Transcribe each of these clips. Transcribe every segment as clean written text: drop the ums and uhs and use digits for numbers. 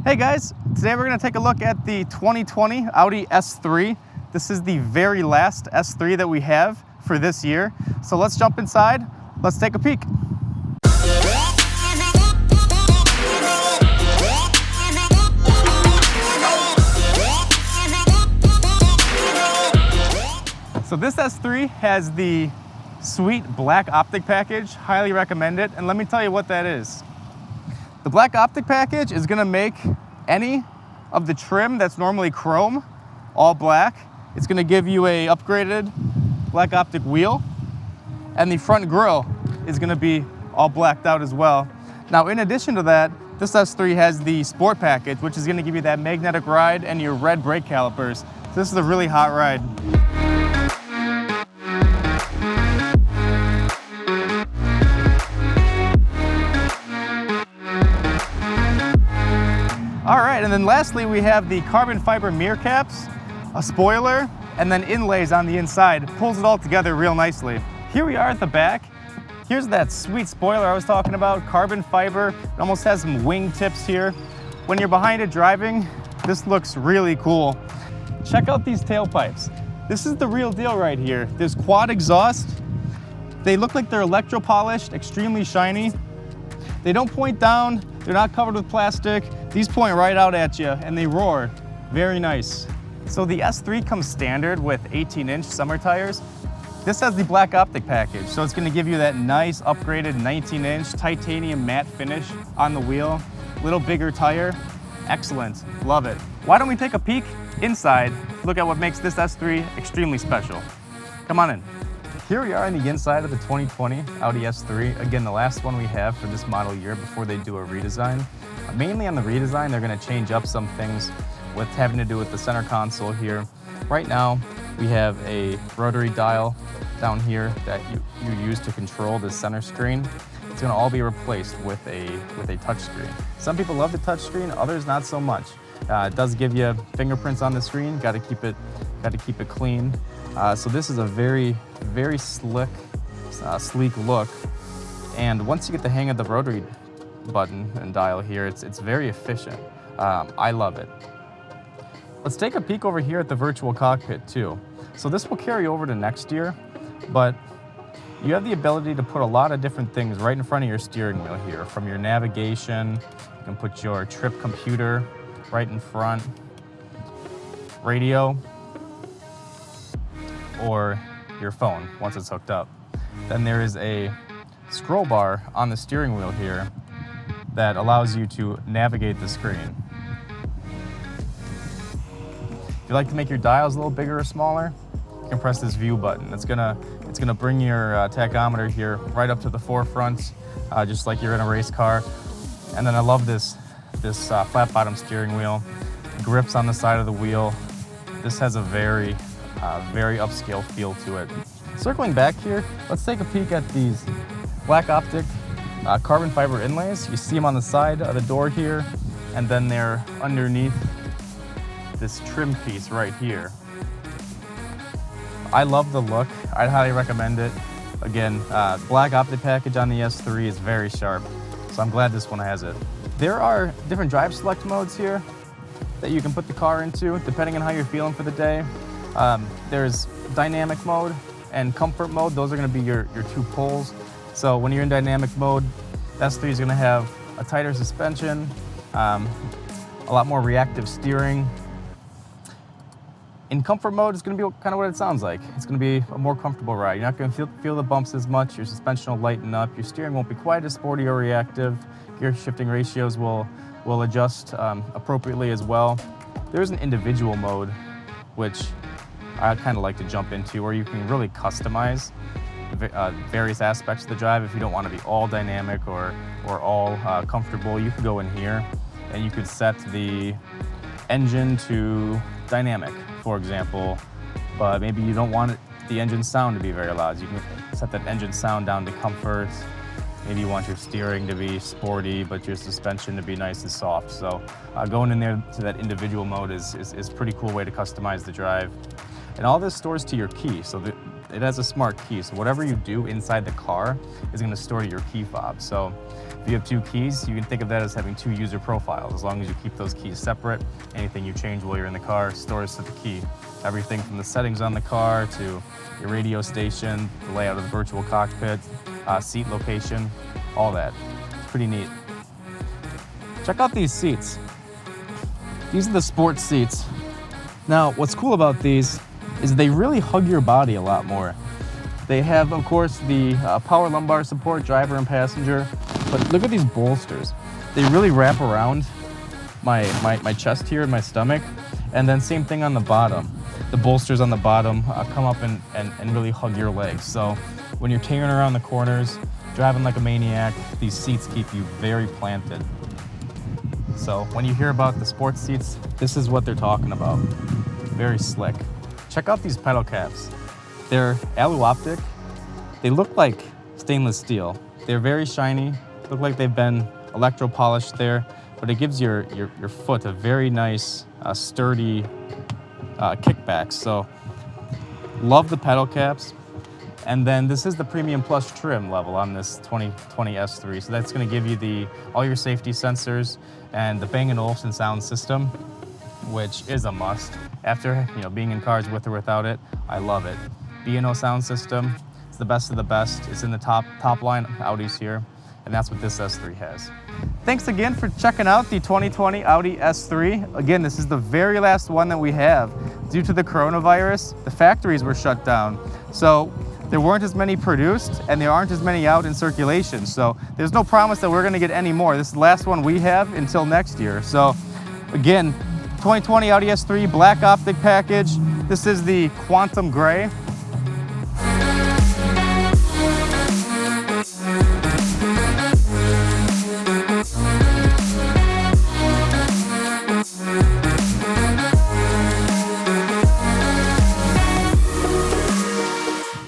Hey guys, today we're going to take a look at the 2020 Audi S3. This is the very last S3 that we have for this year. So let's jump inside, let's take a peek. So this S3 has the sweet black optic package, highly recommend it, and let me tell you what that is. The black optic package is gonna make any of the trim that's normally chrome all black. It's gonna give you a upgraded black optic wheel, and the front grille is gonna be all blacked out as well. Now, in addition to that, this S3 has the sport package, which is gonna give you that magnetic ride and your red brake calipers. So this is a really hot ride. All right, and then lastly, we have the carbon fiber mirror caps, a spoiler, and then inlays on the inside. It pulls it all together real nicely. Here we are at the back. Here's that sweet spoiler I was talking about, carbon fiber. It almost has some wing tips here. When you're behind it driving, this looks really cool. Check out these tailpipes. This is the real deal right here. There's quad exhaust. They look like they're electro-polished, extremely shiny. They don't point down, they're not covered with plastic. These point right out at you and they roar. Very nice. So the S3 comes standard with 18-inch summer tires. This has the black optic package, so it's gonna give you that nice upgraded 19-inch titanium matte finish on the wheel. Little bigger tire, excellent, love it. Why don't we take a peek inside, look at what makes this S3 extremely special. Come on in. Here we are on the inside of the 2020 Audi S3. Again, the last one we have for this model year before they do a redesign. Mainly on the redesign, they're gonna change up some things with having to do with the center console here. Right now, we have a rotary dial down here that you use to control the center screen. It's gonna all be replaced with a touch screen. Some people love the touch screen, others not so much. It does give you fingerprints on the screen, gotta keep it clean. So this is a very, very slick, sleek look. And once you get the hang of the rotary button and dial here, it's very efficient. I love it. Let's take a peek over here at the virtual cockpit too. So this will carry over to next year, but you have the ability to put a lot of different things right in front of your steering wheel here. From your navigation, you can put your trip computer right in front, radio, or your phone once it's hooked up. Then there is a scroll bar on the steering wheel here that allows you to navigate the screen. If you like to make your dials a little bigger or smaller, you can press this view button. It's gonna bring your tachometer here right up to the forefront, just like you're in a race car. And then I love this flat bottom steering wheel. Grips on the side of the wheel. This has a very upscale feel to it. Circling back here, let's take a peek at these black optic carbon fiber inlays. You see them on the side of the door here, and then they're underneath this trim piece right here. I love the look. I'd highly recommend it. Again, black optic package on the S3 is very sharp, so I'm glad this one has it. There are different drive select modes here that you can put the car into depending on how you're feeling for the day. There's dynamic mode and comfort mode. Those are gonna be your two pulls. So when you're in dynamic mode, S3 is gonna have a tighter suspension, a lot more reactive steering. In comfort mode, it's gonna be kind of what it sounds like. It's gonna be a more comfortable ride. You're not gonna feel the bumps as much. Your suspension will lighten up. Your steering won't be quite as sporty or reactive. Gear shifting ratios will adjust appropriately as well. There's an individual mode, which I kind of like to jump into, where you can really customize various aspects of the drive. If you don't want to be all dynamic or all comfortable, you can go in here and you could set the engine to dynamic, for example, but maybe you don't want the engine sound to be very loud. You can set that engine sound down to comfort. Maybe you want your steering to be sporty, but your suspension to be nice and soft. So going in there to that individual mode is a pretty cool way to customize the drive. And all this stores to your key. So it has a smart key. So whatever you do inside the car is gonna store to your key fob. So if you have 2 keys, you can think of that as having 2 user profiles. As long as you keep those keys separate, anything you change while you're in the car stores to the key. Everything from the settings on the car to your radio station, the layout of the virtual cockpit, seat location, all that. It's pretty neat. Check out these seats. These are the sports seats. Now, what's cool about these is they really hug your body a lot more. They have, of course, the power lumbar support, driver and passenger, but look at these bolsters. They really wrap around my chest here and my stomach, and then same thing on the bottom. The bolsters on the bottom come up and really hug your legs. So when you're tearing around the corners, driving like a maniac, these seats keep you very planted. So when you hear about the sports seats, this is what they're talking about. Very slick. Check out these pedal caps. They're alu-optic. They look like stainless steel. They're very shiny, look like they've been electro-polished there, but it gives your foot a very nice, sturdy kickback. So love the pedal caps. And then this is the Premium Plus trim level on this 2020 S3. So that's gonna give you all your safety sensors and the Bang & Olufsen sound system, which is a must. After being in cars with or without it, I love it. B&O sound system, it's the best of the best. It's in the top line Audis here, and that's what this S3 has. Thanks again for checking out the 2020 Audi S3. Again, this is the very last one that we have. Due to the coronavirus, the factories were shut down. So there weren't as many produced, and there aren't as many out in circulation. So there's no promise that we're gonna get any more. This is the last one we have until next year. So again, 2020 Audi S3 black optic package. This is the Quantum Gray.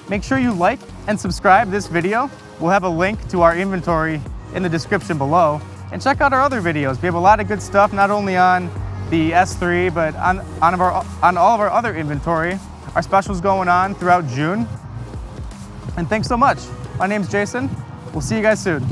Make sure you like and subscribe this video. We'll have a link to our inventory in the description below. And check out our other videos. We have a lot of good stuff, not only on the S3, but on all of our other inventory. Our specials going on throughout June. And thanks so much. My name's Jason. We'll see you guys soon.